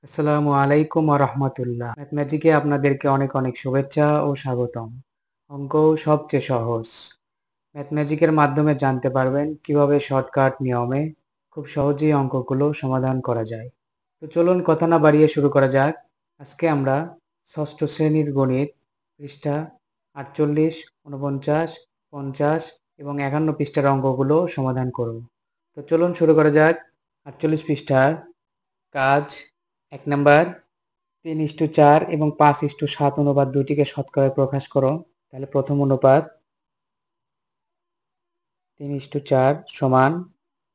আসসালামু আলাইকুম ওয়া রাহমাতুল্লাহ। ম্যাথমেটিকে আপনাদেরকে অনেক অনেক শুভেচ্ছা ও স্বাগতম। অঙ্ক সবচেয়ে সহজ। ম্যাথমেটিকের মাধ্যমে জানতে পারবেন কিভাবে শর্টকাট নিয়মে খুব সহজেই অঙ্কগুলো সমাধান করা যায়। তো চলুন কথা না বাড়িয়ে শুরু করা যাক। আজকে আমরা ষষ্ঠ শ্রেণীর গণিত পৃষ্ঠা ৪৮, ৪৯, ৫০ এবং ৫১ পৃষ্ঠার অঙ্কগুলো সমাধান করব। তো চলুন শুরু করা যাক। ৪৮ পৃষ্ঠার কাজ ১ নাম্বার ৩:৪ এবং ৫:৭ অনুপাত দুইটিকে শতকরায় প্রকাশ করো। তাহলে প্রথম অনুপাত ৩:৪ সমান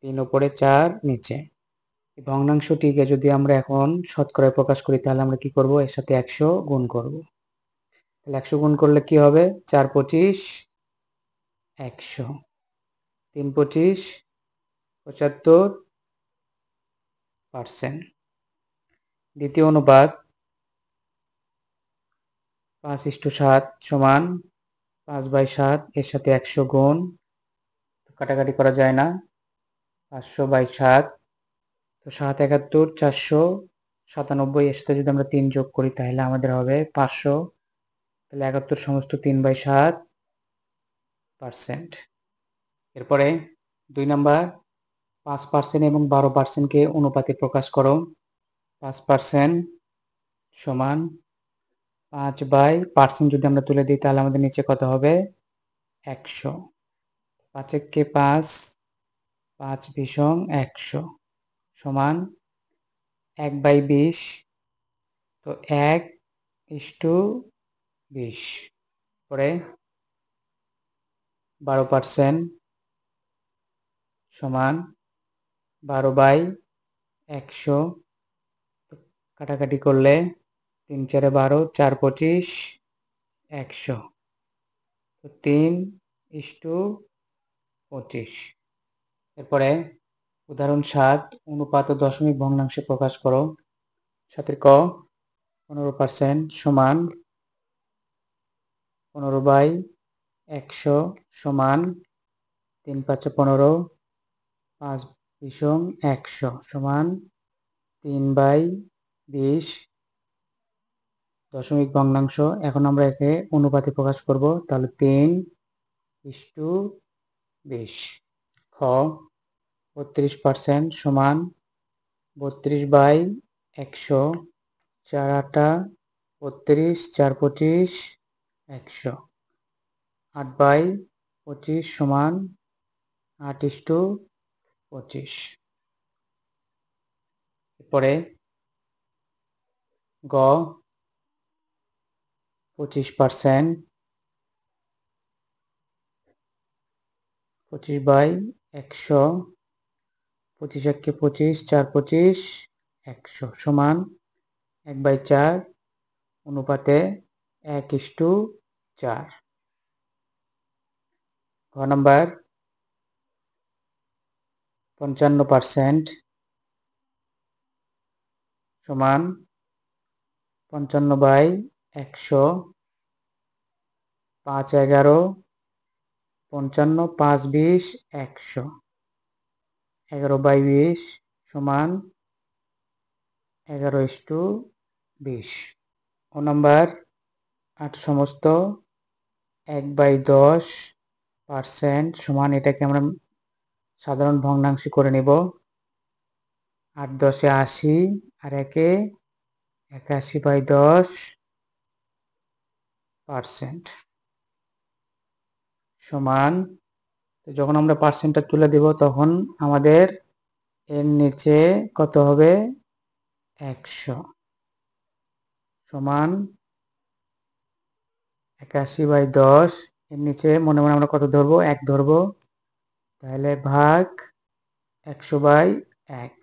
৩ উপরে ৪ নিচে। এই ভগ্নাংশটিকে যদি আমরা এখন শতকরায় প্রকাশ করি তাহলে আমরা কি করব? এর সাথে ১০০ গুণ করব। তাহলে ১০০ গুণ করলে কি হবে? ৪ ২৫ ১০০, ৩ ২৫ ৭৫%। দ্বিতীয় অনুপাত ৫:৭ সমান ৫/৭, এর সাথে ১০০ গুণ, কাটাকাটি করা যায় না, ৫০০/৭, তো ৭ ৭১ ৪৯৭, এর সাথে যদি আমরা ৩ যোগ করি তাহলে আমাদের হবে ৫০০, তাহলে ৭১ সমস্ত ৩/৭%। এরপরে ২ নাম্বার ৫% এবং ১২%কে অনুপাতে প্রকাশ করো। ৫% সমান ৫/% যদি আমরা তুলে দিই তাহলে আমাদের নিচে কত হবে? ১০০। ৫ একে ৫, ৫×১০০ সমান ১/২০, তো ১:২০। পরে ১২% সমান ১২/১০০, কাটাকাটি করলে ৩ ৪ ১২, ৪ ২৫ ১০০, তো ৩:২৫। এরপরে উদাহরণ ৭, অনুপাত ও দশমিক ভগ্নাংশে প্রকাশ করো। ৭ ক ১৫% সমান ১৫/১০০ সমান ৩ ৫ ১৫, ৫×১০০ সমান ৩/২০। দশমিক ভগ্নাংশ এখন আমরা একে অনুপাতে প্রকাশ করব, তাহলে ৩:২০। খ ৩২% সমান ৩২/১০০, ৪ ৮ ৩২, ৪ ২৫ ১০০, ৮/২৫ সমান ৮:২৫। এরপরে গ ২৫%, ২৫/১০০, ২৫ একে ২৫, ৪ ২৫ ১০০ সমান ১/৪ অনুপাতে ১:৪। ঘ নাম্বার ৫৫% সমান ৫৫/১০০, ৫ ১১ ৫৫, ৫/২০ ১০০, ১১/২০ সমান ১১:২০। ও নাম্বার ৮ সমস্ত ১/১০% সমান, এটাকে আমরা সাধারণ ভগ্নাংশে করে নেব। ৮ ১০ ৮০ আর ১ ৮১/১০% সমান, যখন আমরা পার্সেন্টটা তুলে দেব তখন আমাদের এর নিচে কত হবে? ১০০ সমান ৮১/১০, এর নিচে মনে মনে আমরা কত ধরবো? ১ ধরবো, তাহলে ভাগ ১০০/১।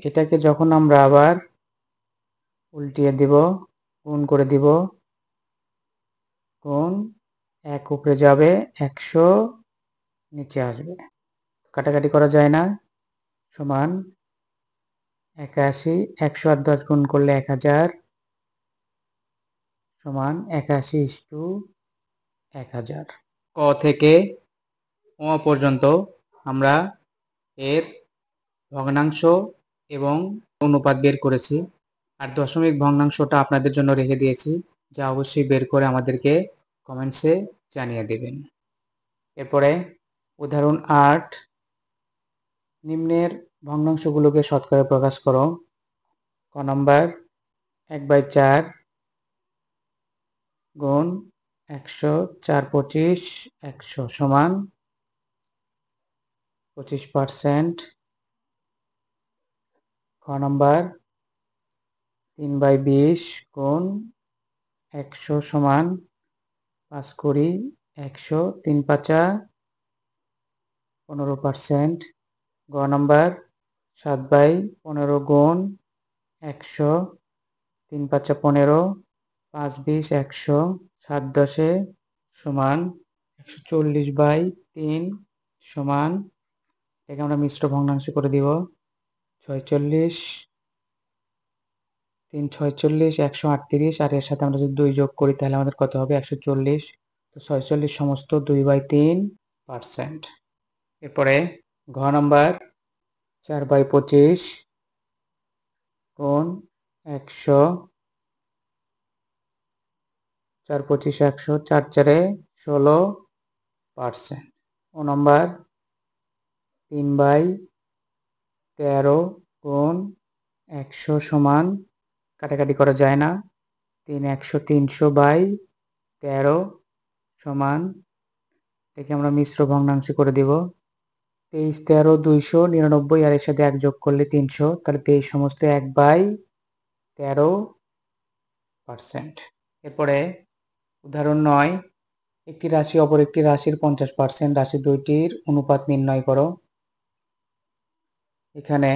এটাকে যখন আমরা আবার উল্টিয়ে দিব, গুণ করে দিব, গুণ ১ উপরে যাবে, ১০০ নিচে আসবে, কাটাকাটি করা যায় না, সমান ৮১, ১০০ আর ১০ গুণ করলে ১০০০ সমান ৮১:১০০০। ক থেকে ও পর্যন্ত আমরা এর ভগ্নাংশ এবং অনুপাত বের করেছি, আর দশমিক ভগ্নাংশটা আপনাদের জন্য রেখে দিয়েছি, যা অবশ্যই বের করে আমাদেরকে কমেন্টসে জানিয়ে দেবেন। এরপরে উদাহরণ 8, নিম্নের ভগ্নাংশগুলোকে শতকরা প্রকাশ করো। ক নম্বর, 1/4 গুণ 100, 4 25 100 সমান 25%। খ নম্বর, 3/20 গুণ 100 সমান 5 20 100, 3 5 15%। গ নম্বর, 7/15 গুণ 100, 3 5 15, 5 20 100, 7 10 সমান 140/3 সমান, এটাকে আমরা মিশ্র ভগ্নাংশ করে দিব। 46, 3 46 138, আর এর সাথে আমরা যদি 2 যোগ করি তাহলে আমাদের কত হবে? 140। তো 46 সমস্ত 2/3%। এরপরে ঘ নাম্বার, 4/25 গুণ 100, 4 25 100, 4 4 16%। ও নাম্বার, 3/13 গুণ 100 সমান, কাটাকাটি করা যায় না, 3 100 300/13 সমান, একে আমরা মিশ্র ভগ্নাংশ করে দিব। 23 13 299, আর এর সাথে 1 যোগ করলে 300, তাহলে 23 সমস্ত 1/13%। এরপরে উদাহরণ 9, একটি রাশি অপর একটি রাশির 50%, রাশি দুইটির অনুপাত নির্ণয় করো। এখানে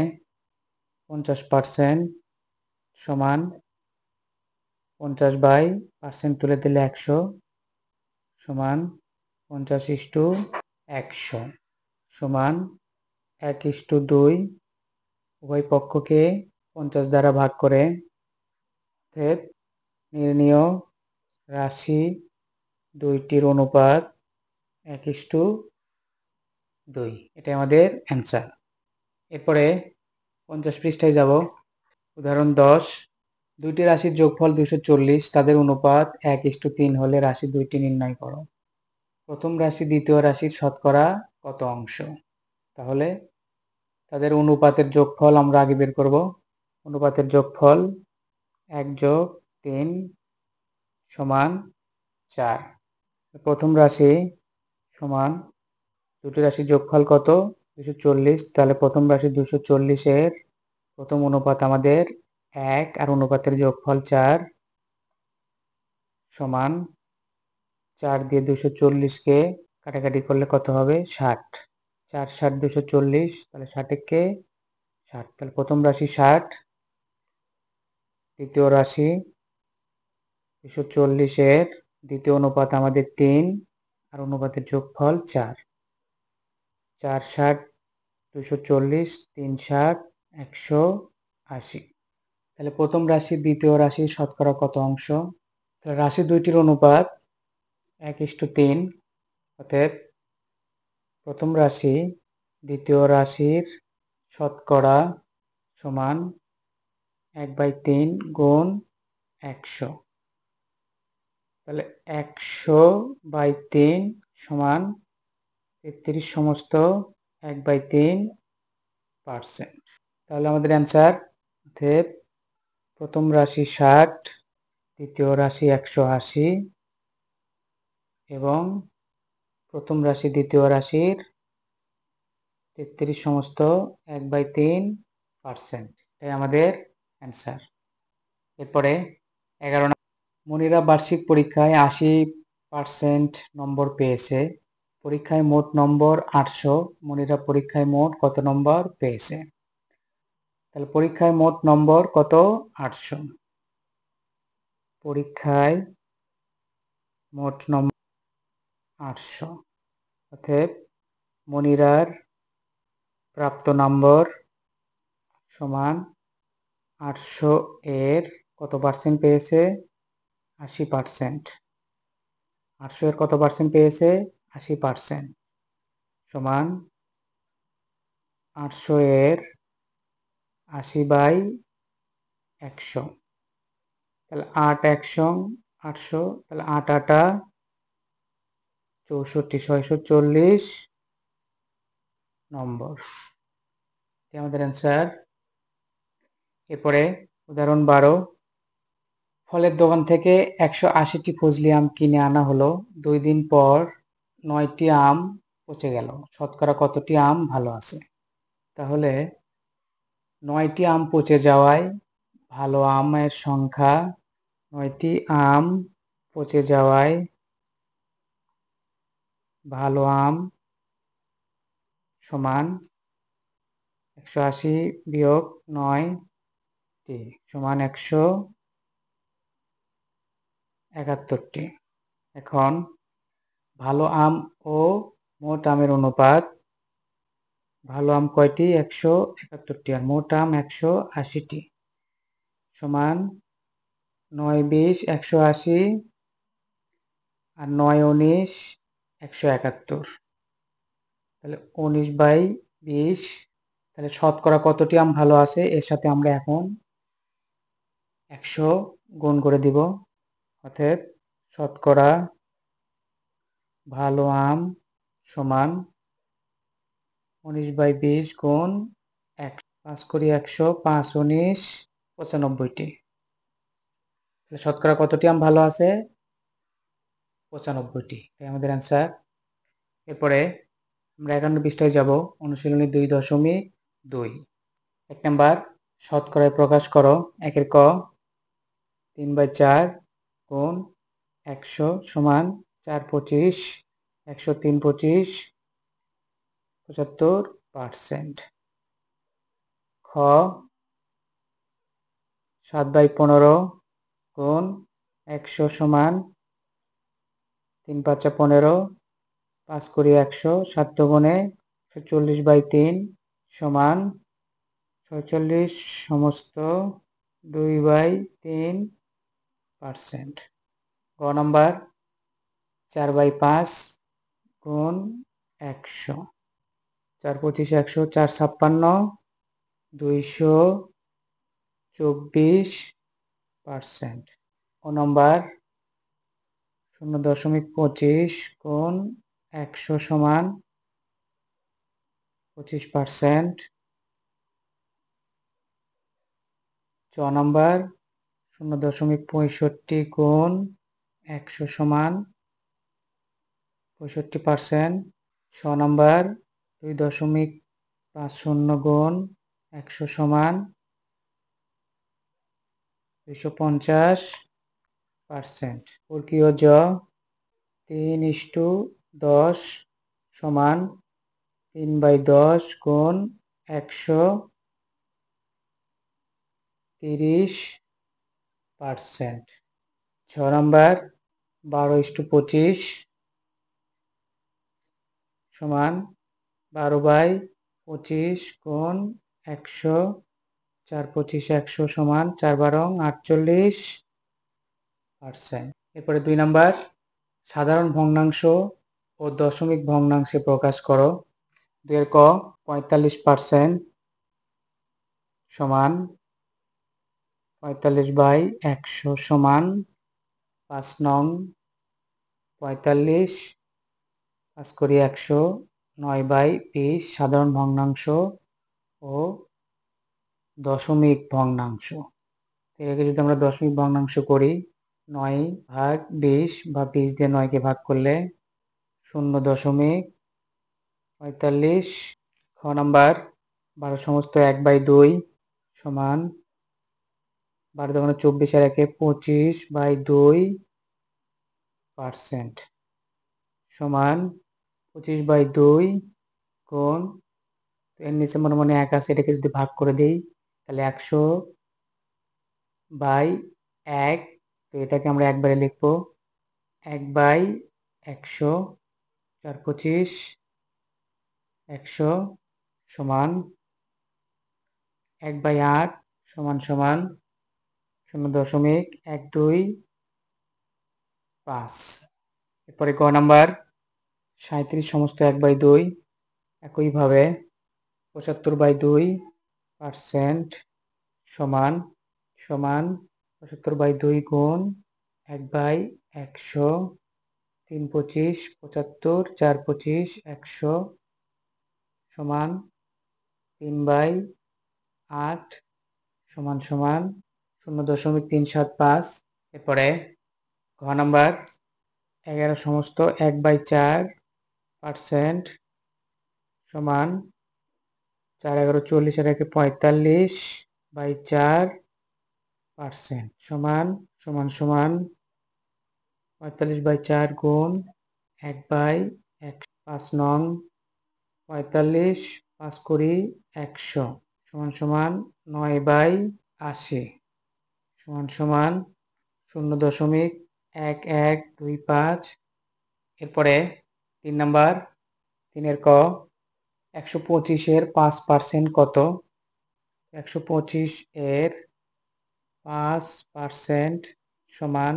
50% সমান 50/% তুলে দিলে 100 সমান 50:100 সমান 1:2। উভয় পক্ষকে 50 দ্বারা ভাগ করে নির্ণীয় রাশি দুইটির অনুপাত 1:2। এটাই আমাদের অ্যান্সার। এরপরে 50 পৃষ্ঠায় যাব। উদাহরণ 10, দুইটি রাশির যোগফল 240, তাদের অনুপাত 1:3 হলে রাশি দুইটি নির্ণয় করো। প্রথম রাশি দ্বিতীয় রাশির শতকরা কত অংশ? তাহলে তাদের অনুপাতের যোগফল আমরা আগে বের করব। অনুপাতের যোগফল 1 + 3 সমান 4। প্রথম রাশি সমান, দুটি রাশির যোগফল কত? 240। তাহলে প্রথম রাশি 240 এর প্রথম অনুপাত আমাদের 1, আর অনুপাতের যোগফল 4 সমান 4 দিয়ে 240-কে কাটাকাটি করলে কত হবে? 60। 4 60 240, তাহলে 60-কে 60। তাহলে প্রথম রাশি 60, দ্বিতীয় রাশি 240 এর দ্বিতীয় অনুপাত আমাদের 3, আর অনুপাতের যোগফল 4। 4 60 240, 3 60 180। তাহলে প্রথম রাশি দ্বিতীয় রাশির শতকরা কত অংশ? রাশি দুইটির অনুপাত 1:3, অতএব প্রথম রাশি দ্বিতীয় রাশির শতকরা সমান 1/3 গুণ 100। তাহলে 100/3 সমান 33 সমস্ত 1/3%। তাহলে আমাদের অ্যান্সার, অতএব প্রথম রাশি 60, দ্বিতীয় রাশি 180 এবং প্রথম রাশি দ্বিতীয় রাশির 33 সমস্ত 1/3%, এটাই আমাদের অ্যান্সার। এরপরে 11, মনিরা বার্ষিক পরীক্ষায় 80% নম্বর পেয়েছে। পরীক্ষায় মোট নম্বর 800, মনিরা পরীক্ষায় মোট কত নম্বর পেয়েছে? তাহলে পরীক্ষায় মোট নম্বর কত? 800। পরীক্ষায় মোট নম্বর 800, অতএব মনিরার প্রাপ্ত নম্বর সমান 800 এর কত পার্সেন্ট পেয়েছে? 80%। 800 এর কত পার্সেন্ট পেয়েছে? 80%। সমান 800 এর 80/100, তাহলে 8 তাহলে 8 8 64, 640 নম্বর, এটি আমাদের অ্যান্সার। এরপরে উদাহরণ 12, ফলের দোকান থেকে 180টি ফজলি আম কিনে আনা হলো। 2 দিন পর 9টি আম পচে গেল, শতকরা কতটি আম ভালো আছে? তাহলে 9টি আম পচে যাওয়ায় ভালো আমের সংখ্যা, 9টি আম পচে যাওয়ায় ভালো আম সমান 180 বিয়োগ 9টি সমান 171টি। এখন ভালো আম ও মোট আমের অনুপাত, ভালো আম কয়টি? 171টি, আর মোট আম 180টি, সমান 9 20 180 আর 9 19 171, তাহলে 19/20। তাহলে শতকরা কতটি আম ভালো আছে এর সাথে আমরা এখন 100 গুণ করে দিব, অর্থাৎ শতকরা ভালো আম সমান 19/20 গুণ 100, 5 করি 100, 5 19 95টি। শতকরা কতটি আম ভালো আছে? 95টি, তাই আমাদের অ্যান্সার। এরপরে আমরা 51 পৃষ্ঠায় যাব, অনুশীলনী 2.2। 1 নাম্বার, শতকরায় প্রকাশ করো। 1-এর ক, 3/4 গুণ 100 সমান 4 25, 103 25 75%। খ, 7/15 গুণ 100 সমান 3 5 15, 5 করি 100, 7 দুগুণে 40/3 সমান 46 সমস্ত 2/3%। গ নাম্বার, 4/5 গুণ 100, 4 25 100, 4 56 224%। ও নাম্বার, 0.25 গুণ 100 সমান 25%। চ নাম্বার, 0.65 গুণ 100 সমান 65%। ছ নাম্বার, 2.50 গুণ 100 সমান 250%। বর্গীয় জ, 3:10 সমান 3/10 গুণ 100 30%। ছ নাম্বার, 12:25 সমান 12/25 গুণ 100, 4 25 100 সমান 4 12 48%। এরপরে 2 নাম্বার, সাধারণ ভগ্নাংশ ও দশমিক ভগ্নাংশে প্রকাশ করো। 2-এর ক, 45% সমান 45/100 সমান 5 নং 45, 5 করি 100, 9/20 সাধারণ ভগ্নাংশ ও দশমিক ভগ্নাংশ। এটাকে যদি আমরা দশমিক ভগ্নাংশ করি, 9/20 বা 20 দিয়ে 9কে ভাগ করলে 0.45। খ নাম্বার, 12 সমস্ত 1/2 সমান 12 দোকানে 24 আর 1-এ 25/2% সমান 25/2 গুণ, এর নিচে মনে মনে 1 আছে, এটাকে যদি ভাগ করে দেই তাহলে 100/1, তো এটাকে আমরা একবারে লিখবো 1/100, 4 25 100 সমান 1/8 সমান 0.125। এরপরে গ নাম্বার, 37 সমস্ত 1/2 একইভাবে 75/2 পার্সেন্ট সমান সমান 75/2 গুণ 1/100, 3 25 75, 4 25 100 সমান 3/8 সমান সমান 0.375। এরপরে ঘ নাম্বার 11 সমস্ত 1/4 পার্সেন্ট সমান 4 11 40 আর 1 45/4 পার্সেন্ট সমান সমান সমান 45/4 গুণ 1/1 5 নং 45 5 কুড়ি 100 সমান সমান 9/80 সমান সমান 0.1125। এরপরে 3 নাম্বার 3 ক 125 এর 5% কত? 125 এর 5% সমান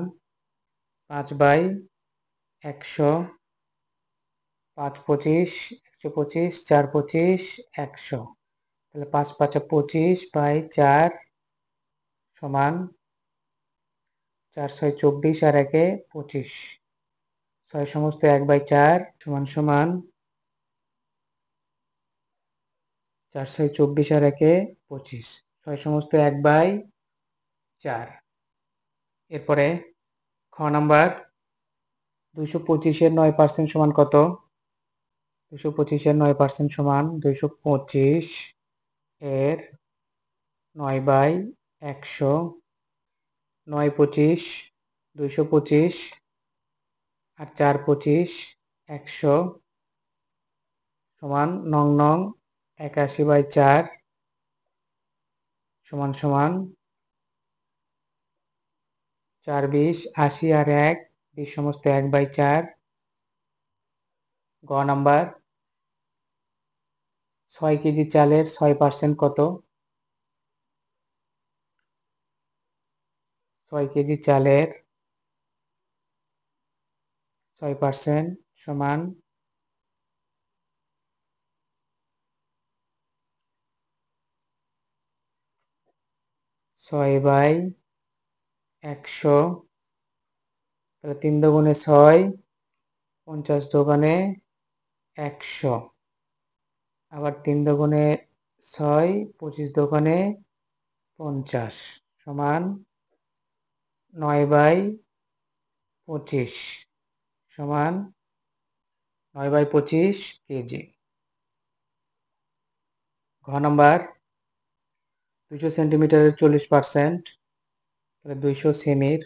5/100, 5 25 125 4 25 100, তাহলে 5 5 25/4 সমান 4 6 24 আর 1 25, 6 সমস্ত 1/4 সমান সমান 4 6 24 আর 1 25, 6 সমস্ত 1/4। এরপরে খ নাম্বার 225 এর 9% সমান কত? 225 এর 9% সমান 225 এর 9/100, 9 25 225 আর 4 25 100 সমান 9 81/4 সমান সমান 4 20 80 আর 1 20 সমস্ত 1/4। গ নাম্বার 6 কেজি চালের 6% কত? 6 কেজি চালের 6% সমান 6/100, তাহলে 3 দুগুণে 6, 50 দোকানে 100, আবার 3 দুগুণে 6, 25 দোকানে 50 সমান 9/25 সমান 9/25 কেজি। ঘ নাম্বার 200 সেন্টিমিটারের 40%, তাহলে 200 সেমির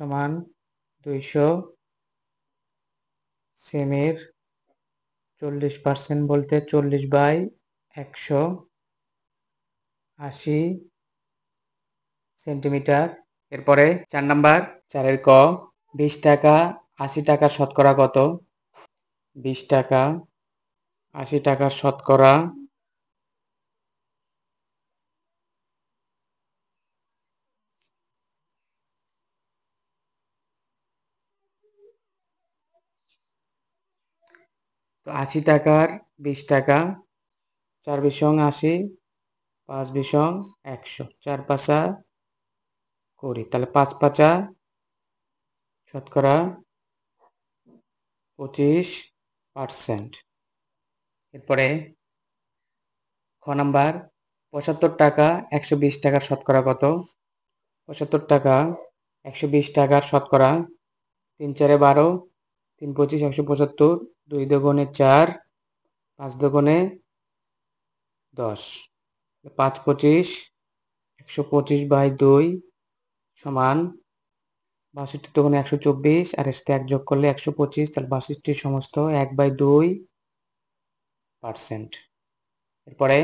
সমান 200 সেমির 40% বলতে 40/100, 80 সেন্টিমিটার। এরপরে 4 নাম্বার 4 ক 20 টাকা 80 টাকার শতকরা কত? 20 টাকা 80 টাকার শতকরা তো 80 টাকার 20 টাকা, 4 বিশং 80, 5 বিশং 100, 4 পাঁচা 20, তাহলে 5 পাঁচা শতকরা 25%। এরপরে খ নাম্বার 75 টাকা 120 টাকার শতকরা কত? 75 টাকা 120 টাকার শতকরা 3 4 12, 3 25 175, 2 দুগুণে 4, 5 দুগুণে 10, 5 25 125/2 সমান 62 দুগুণে 124 আর এর সাথে 1 যোগ করলে 125, তাহলে 62 সমস্ত 1/2%। এরপরে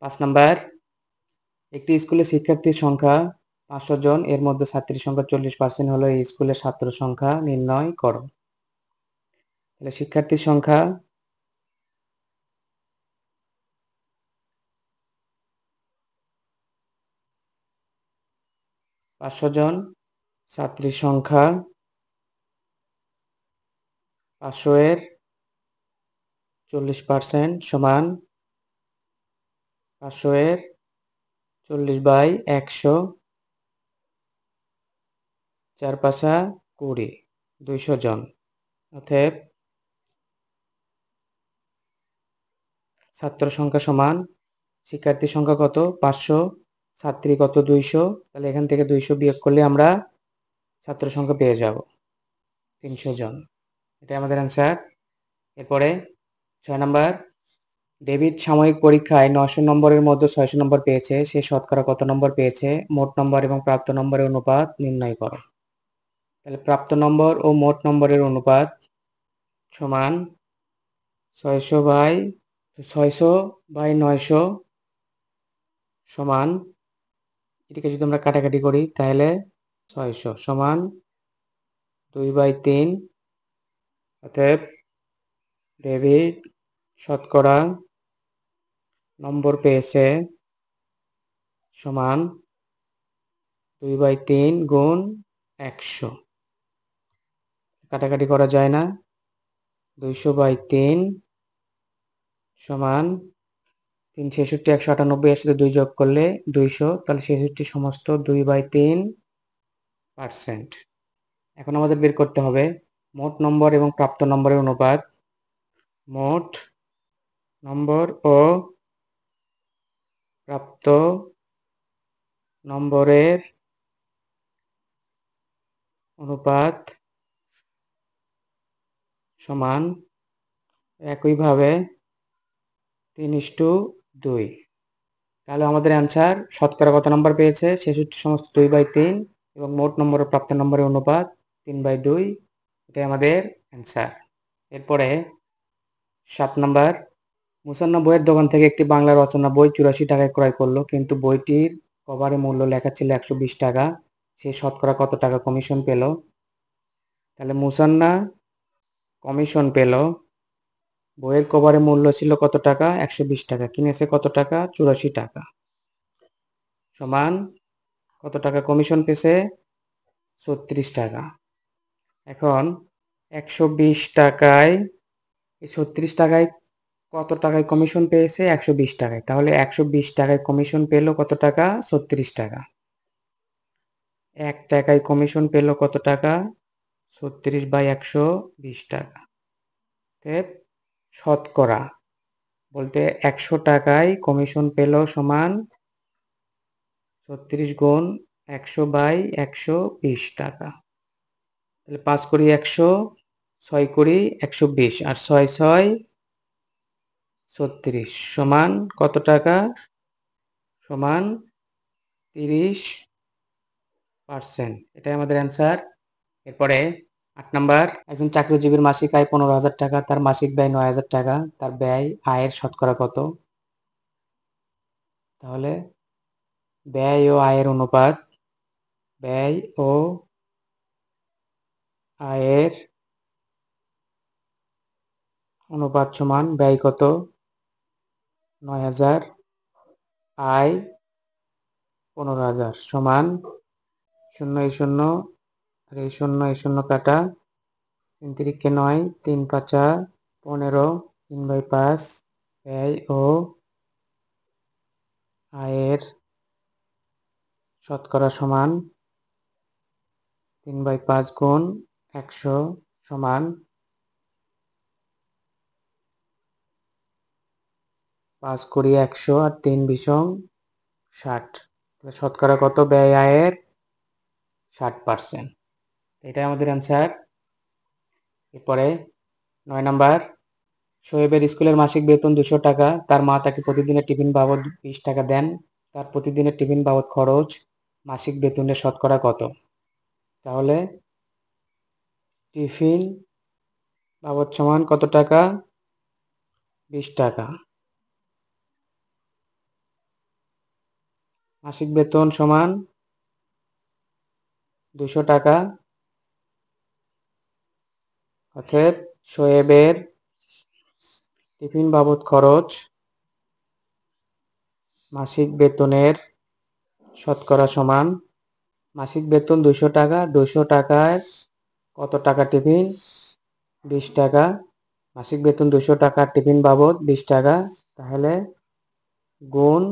5 নাম্বার একটি স্কুলে শিক্ষার্থীর সংখ্যা 500 জন, এর মধ্যে ছাত্রীর সংখ্যা 40% হলো এই স্কুলের ছাত্র সংখ্যা নির্ণয় করো। তাহলে শিক্ষার্থীর সংখ্যা 500 জন, ছাত্রীর সংখ্যা 500 এর 40% সমান 500 এর 40/100, 4 5 20, 200 জন। অতএব ছাত্র সংখ্যা সমান, শিক্ষার্থী সংখ্যা কত 500, ছাত্রী কত 200, তাহলে এখান থেকে 200 বিয়োগ করলে আমরা ছাত্র সংখ্যা পেয়ে যাব 300 জন। এটাই আমাদের অ্যান্সার। এরপরে 6 নাম্বার, ডেভিড সাময়িক পরীক্ষায় 900 নম্বরের মধ্যে 600 নম্বর পেয়েছে, সে শতকরা কত নম্বর পেয়েছে? মোট নম্বর এবং প্রাপ্ত নম্বরের অনুপাত নির্ণয় করো। তাহলে প্রাপ্ত নম্বর ও মোট নম্বরের অনুপাত সমান 600/900 সমান, এটিকে যদি আমরা কাটাকাটি করি তাহলে 600 সমান 2/3। অতএব ডেভিড শতকরা নম্বর পেয়েছে সমান 2/3 গুণ 100। কাটাকাটি করা যায় না, 200/3 সমান 3 ছেষট্টি 198, এর সাথে 2 যোগ করলে 200, তাহলে 66 সমস্ত 2/3%। এখন আমাদের বের করতে হবে মোট নম্বর এবং প্রাপ্ত নম্বরের অনুপাত। মোট নম্বর ও প্রাপ্ত নম্বরের অনুপাত সমান একইভাবে 3:2। তাহলে আমাদের অ্যান্সার শতকরা কত নম্বর পেয়েছে? 66 সমস্ত 2/3 এবং মোট নম্বর ও প্রাপ্ত নম্বরের অনুপাত 3/2। এটাই আমাদের অ্যান্সার। এরপরে 7 নাম্বার, মুসান্না বইয়ের দোকান থেকে একটি বাংলা রচনা বই 84 টাকায় ক্রয় করলো, কিন্তু বইটির কভারে মূল্য লেখা ছিল 120 টাকা। সে শতকরা কত টাকা কমিশন পেল? তাহলে মুসান্না কমিশন পেল, বইয়ের কভারে মূল্য ছিল কত টাকা? 120 টাকা, কিনেছে কত টাকা? 84 টাকা, সমান কত টাকা কমিশন পেয়েছে? 36 টাকা। এখন 120 টাকায়, এই 36 টাকায় কত টাকায় কমিশন পেয়েছে? 120 টাকায়। তাহলে 120 টাকায় কমিশন পেল কত টাকা? 36 টাকা। 1 টাকায় কমিশন পেল কত টাকা? 36/120 টাকা। শতকরা বলতে 100 টাকায় কমিশন পেল সমান 36 গুণ 100/120 টাকা। তাহলে 5 করি 100, 6 করি 120, আর 6 6 36 সমান কত টাকা? সমান 30%। এটাই আমাদের অ্যান্সার। এরপরে 8 নাম্বার, একজন চাকরিজীবীর মাসিক আয় 15,000 টাকা, তার মাসিক ব্যয় 9,000 টাকা, তার ব্যয় আয়ের শতকরা কত? তাহলে ব্যয় ও আয়ের অনুপাত, ব্যয় ও আয়ের অনুপাত সমান ব্যয় কত? 9,000, আয় 15,000 সমান 0 এই 0 আর এই 0 এই 0 কাটা, 3 তিরিকে 9, 3 5 15, 3/5। ব্যয় ও আয়ের শতকরা সমান 3/5 গুণ 100 সমান 5 কুড়ি 100 আর 3 বিশং 60। শতকরা কত ব্যয় আয়ের? 60%। এটাই আমাদের অ্যান্সার। এরপরে 9 নাম্বার, শোয়েবের স্কুলের মাসিক বেতন 200 টাকা, তার মা তাকে প্রতিদিনের টিফিন বাবদ 20 টাকা দেন, তার প্রতিদিনের টিফিন বাবদ খরচ মাসিক বেতনের শতকরা কত? তাহলে টিফিন বাবদ সমান কত টাকা? 20 টাকা। মাসিক বেতন সমান 200 টাকা। অতএব শোয়েবের টিফিন বাবদ খরচ মাসিক বেতনের শতকরা সমান, মাসিক বেতন 200 টাকা, 200 টাকায় কত টাকা টিফিন? 20 টাকা। মাসিক বেতন 200 টাকা, টিফিন বাবদ 20 টাকা, তাহলে গুণ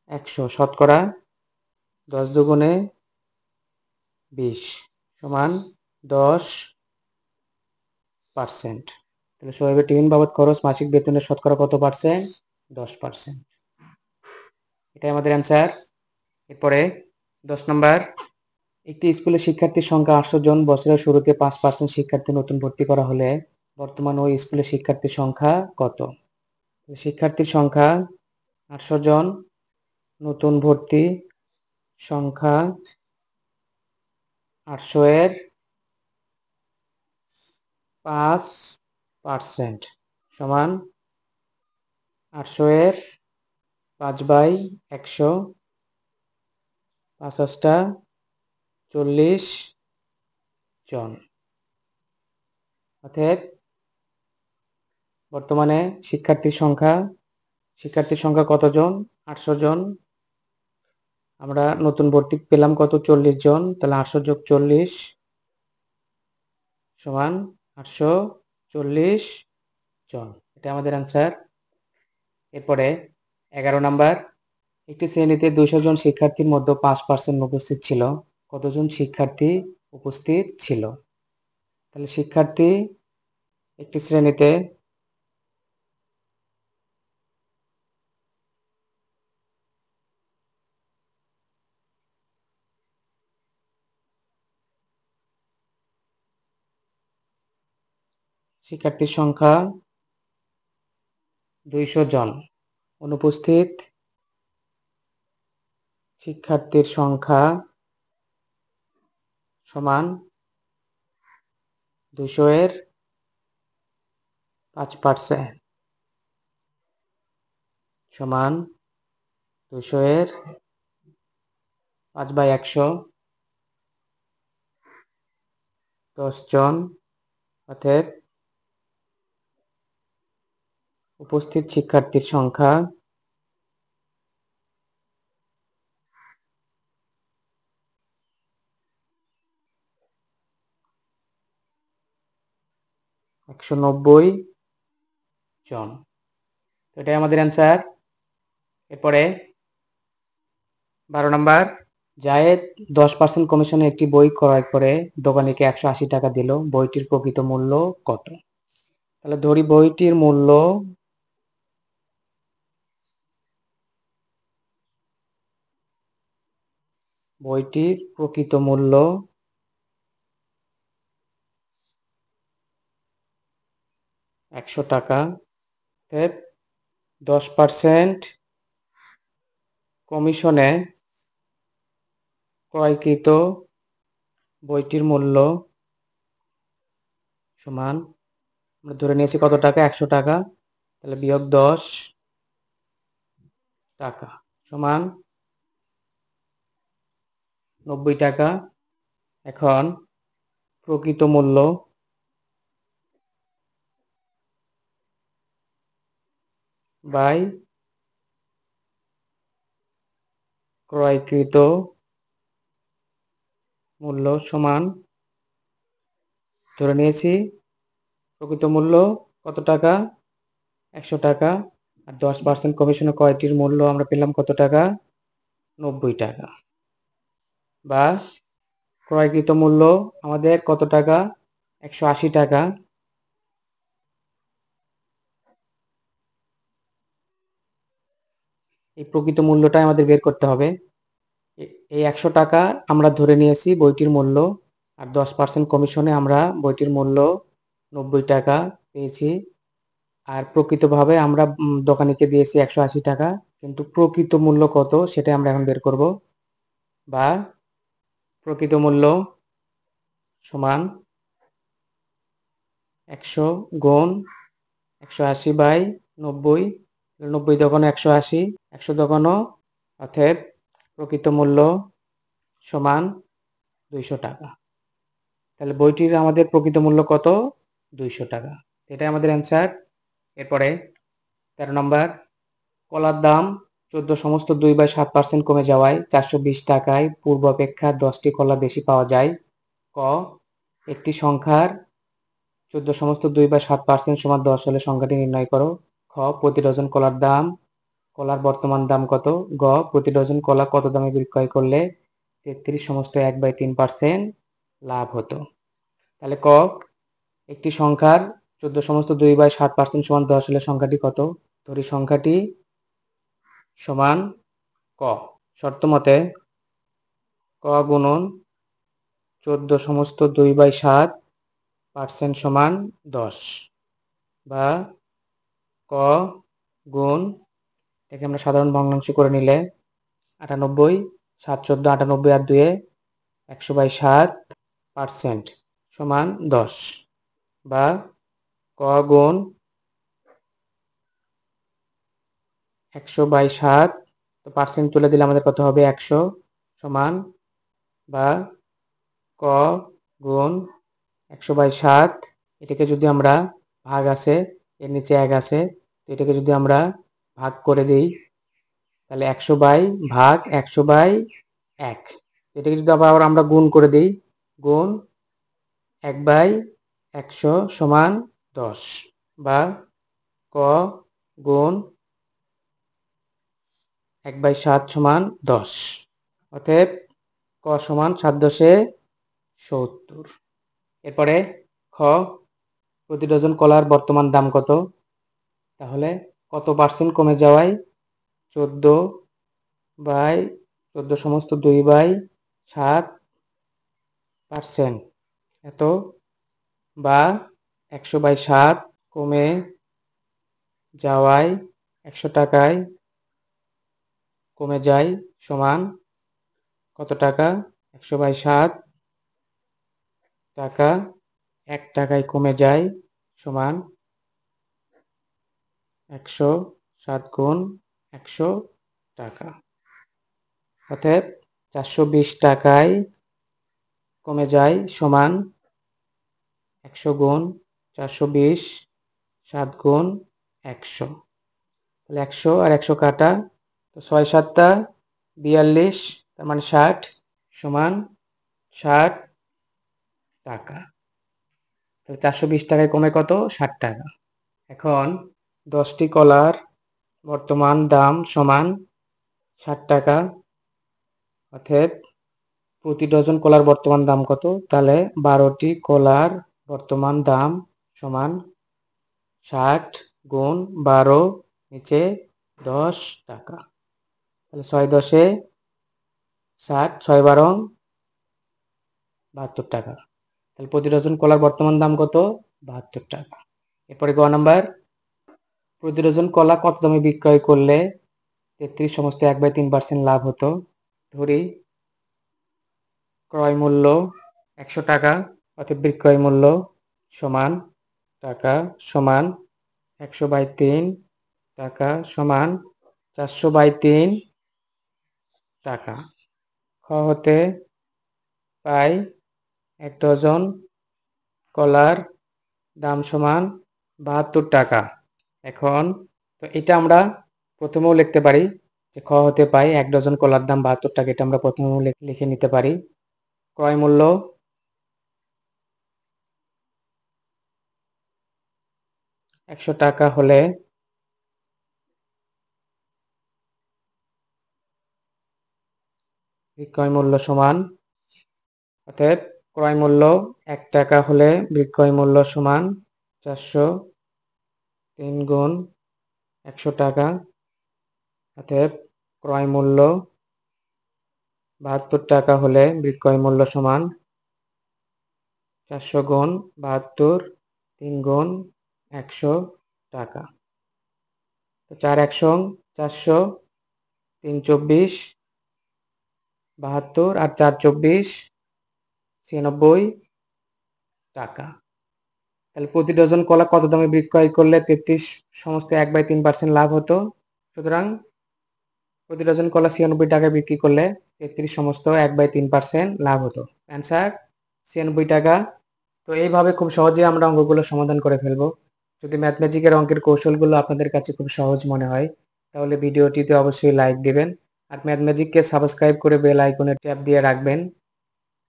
100 শতকরা 10 দুগুণে 20 সমান 10%। তাহলে সোহেবের টিফিন বাবদ খরচ মাসিক বেতনের শতকরা কত পার্সেন্ট? 10%। এটাই আমাদের অ্যান্সার। এরপরে 10 নম্বর, একটি স্কুলে শিক্ষার্থীর সংখ্যা 800 জন, বছরের শুরুতে 5% শিক্ষার্থী নতুন ভর্তি করা হলে বর্তমান ওই স্কুলে শিক্ষার্থীর সংখ্যা কত? শিক্ষার্থীর সংখ্যা 800 জন, নতুন ভর্তি সংখ্যা 800 এর 5% সমান 800 এর 5/100, 5 40 জন। অতএব বর্তমানে শিক্ষার্থীর সংখ্যা কতজন? 800 জন। আমরা নতুন ভর্তি পেলাম কত? 40 জন। তাহলে 800 যোগ 40 সমান 840 জন। এটা আমাদের অ্যান্সার। এরপরে 11 নাম্বার, একটি শ্রেণীতে 200 জন শিক্ষার্থীর মধ্যে 5% উপস্থিত ছিল। কতজন শিক্ষার্থী উপস্থিত ছিল? তাহলে একটি শ্রেণীতে শিক্ষার্থীর সংখ্যা 200 জন, অনুপস্থিত শিক্ষার্থীর সংখ্যা সমান 200 এর 5% সমান 200 এর 5/100, 10 জন। অতএব উপস্থিত শিক্ষার্থীর সংখ্যা 190 জন। এটাই আমাদের অ্যান্সার। এরপরে 12 নাম্বার, জায়েদ 10% কমিশনে একটি বই ক্রয় করে দোকানিকে 180 টাকা দিল। বইটির প্রকৃত মূল্য কত? তাহলে ধরি বইটির প্রকৃত মূল্য 100 টাকা। 10% কমিশনে ক্রয়কৃত বইটির মূল্য সমান, আমরা ধরে নিয়েছি কত টাকা? 100 টাকা। তাহলে বিয়োগ 10 টাকা সমান 90 টাকা। এখন প্রকৃত মূল্য বাই ক্রয়কৃত মূল্য সমান, ধরে নিয়েছি প্রকৃত মূল্য কত টাকা? 100 টাকা। আর 10% কমিশনে ক্রয়টির মূল্য আমরা পেলাম কত টাকা? 90 টাকা। বা ক্রয়কৃত মূল্য আমাদের কত টাকা? 180 টাকা। এই প্রকৃত মূল্যটাই আমাদের বের করতে হবে। এই 100 টাকা আমরা ধরে নিয়েছি বইটির মূল্য, আর 10% কমিশনে আমরা বইটির মূল্য 90 টাকা পেয়েছি। আর প্রকৃতভাবে আমরা দোকানিকে দিয়েছি 180 টাকা, কিন্তু প্রকৃত মূল্য কত সেটা আমরা এখন বের করব। বা প্রকৃত মূল্য সমান 100 গুণ 180/90, 90 দোকানো 180, 100 দোকানো, অতএব প্রকৃত মূল্য সমান 200 টাকা। তাহলে বইটির আমাদের প্রকৃত মূল্য কত? 200 টাকা। এটাই আমাদের অ্যান্সার। এরপরে 13 নম্বর, কলার দাম 14 সমস্ত 2/7% কমে যাওয়ায় 420 টাকায় পূর্বাপেক্ষা 10টি কলা বেশি পাওয়া যায়। ক, একটি সংখ্যার 14 সমস্ত 2/7% সমান 10 হলে সংখ্যাটি নির্ণয় করো। খ, প্রতি ডজন কলার দাম কলার বর্তমান দাম কত? গ, প্রতি ডজন কলা কত দামে বিক্রয় করলে 33/1/3% লাভ হতো? তাহলে ক, একটি সংখ্যার 14/2/7% সমান 10 হলে সংখ্যাটি কত? ধরি সংখ্যাটি সমান ক, শর্ত মতে ক গুণন 14/2/7% সমান 10, বা ক গুণ, এটাকে আমরা সাধারণ ভগ্নাংশ করে নিলে 98, 7 14 98 আর 2 100/7% সমান 10, বা ক গুণ 100/7, তো পার্সেন্ট তুলে দিলে আমাদের কত হবে? 100 সমান, বা ক গুণ 100/7, এটাকে যদি আমরা ভাগ আছে, এর নিচে 1 আছে, এটাকে যদি আমরা ভাগ করে দিই তাহলে 100/100/1, এটাকে যদি আবার আমরা গুণ করে দিই, গুণ 1/100 সমান 10, বা ক গুণ 1/7 সমান 10। অতএব ক সমান 7/10 70। এরপরে খ, প্রতি ডজন কলার বর্তমান দাম কত? তাহলে কত পার্সেন্ট কমে যাওয়ায় 14/2/7% এত, বা 100/7 কমে যাওয়ায় 100 টাকায় কমে যায় সমান কত টাকা? 100/7 টাকা 1 টাকায় কমে যায় সমান 107 গুণ 100 টাকা। অতএব 420 টাকায় কমে যায় সমান 100 গুণ 420, 7 গুণ 100, তাহলে 100 আর 100 কাটা, তো 6 7 42, তার মানে 60 সমান 60 টাকা। তাহলে 420 টাকায় কমে কত? 60 টাকা। এখন 10টি কলার বর্তমান দাম সমান 60 টাকা, অতএব প্রতি ডজন কলার বর্তমান দাম কত? তাহলে 12টি কলার বর্তমান দাম সমান 60 গুণ 12, নিচে 10 টাকা, তাহলে 6 10 60, 6 12 72 টাকা। তাহলে প্রতি ডজন কলার বর্তমান দাম কত? 72 টাকা। এরপরে গ নাম্বার, প্রতি ডজন কলা কত দামে বিক্রয় করলে 33/1/3% লাভ হতো? ধরি ক্রয় মূল্য 100 টাকা, অর্থাৎ বিক্রয় মূল্য সমান টাকা সমান 100/3 টাকা সমান 400/3 টাকা। খ হতে পাই 1 ডজন কলার দাম সমান 72 টাকা। এখন তো এটা আমরা প্রথমেও লিখতে পারি যে খ হতে পাই 1 ডজন কলার দাম 72 টাকা, এটা আমরা প্রথমেও লিখে নিতে পারি। ক্রয় মূল্য 100 টাকা হলে বিক্রয় মূল্য সমান, অতএব ক্রয় মূল্য 1 টাকা হলে বিক্রয় মূল্য সমান 403 গুণ 100 টাকা, অতএব ক্রয় মূল্য 72 টাকা হলে বিক্রয় মূল্য সমান 400 গুণ 72, 3 গুণ 100 টাকা। তো 4 100 400, 3 24 72, আর 4 24 96 টাকা। তাহলে প্রতি ডজন কলা কত দামে বিক্রয় করলে 33/1/3% লাভ হতো? সুতরাং প্রতি ডজন কলা 96 টাকায় বিক্রি করলে 33/1/3% লাভ হতো। অ্যান্সার 96 টাকা। তো এইভাবে খুব সহজে আমরা অঙ্কগুলো সমাধান করে ফেলবো। যদি ম্যাথমেটিকের অঙ্কের কৌশলগুলো আপনাদের কাছে খুব সহজ মনে হয় তাহলে ভিডিওটিতে অবশ্যই লাইক দিবেন, আর ম্যাথমেটিককে সাবস্ক্রাইব করে বেল আইকনে ট্যাপ দিয়ে রাখবেন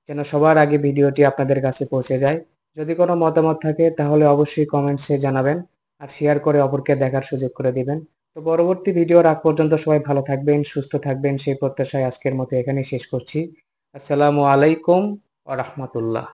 যেন সবার আগে ভিডিওটি আপনাদের কাছে পৌঁছে যায়। যদি কোনো মতামত থাকে তাহলে অবশ্যই কমেন্টসে জানাবেন, আর শেয়ার করে অপরকে দেখার সুযোগ করে দিবেন। তো পরবর্তী ভিডিওর আগ পর্যন্ত সবাই ভালো থাকবেন, সুস্থ থাকবেন সেই প্রত্যাশায় আজকের মতো এখানেই শেষ করছি। আসসালামু আলাইকুম ওয়া রাহমাতুল্লাহ।